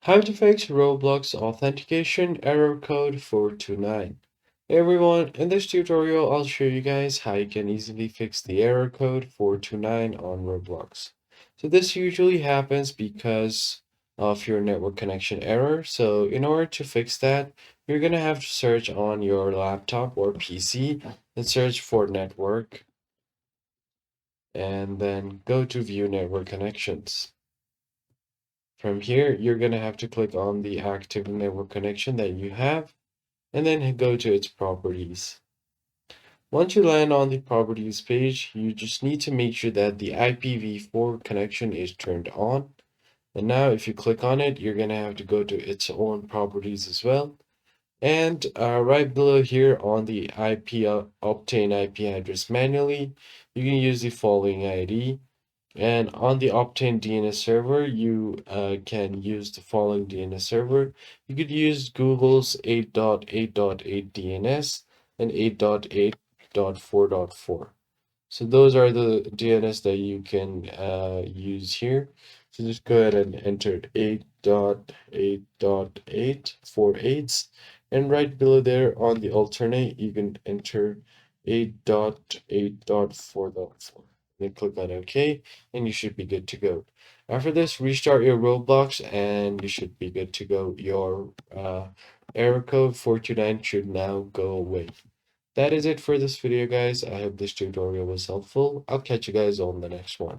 How to fix Roblox Authentication Error Code 429. Hey everyone, in this tutorial I'll show you guys how you can easily fix the error code 429 on Roblox. So this usually happens because of your network connection error. So in order to fix that, you're going to have to search on your laptop or PC and search for network and then go to view network connections. From here, you're going to have to click on the active network connection that you have and then go to its properties. Once you land on the properties page, you just need to make sure that the IPv4 connection is turned on. And now if you click on it, you're going to have to go to its own properties as well. And right below here on the obtain IP address manually, you can use the following ID. And on the Optane DNS server, you can use the following DNS server. You could use Google's 8.8.8 DNS and 8.8.4.4. So those are the DNS that you can use here. So just go ahead and enter 8.8.8 for 8s. And right below there on the alternate, you can enter 8.8.4.4. Then click on OK, and you should be good to go. After this, restart your Roblox, and you should be good to go. Your error code 429 should now go away. That is it for this video, guys. I hope this tutorial was helpful. I'll catch you guys on the next one.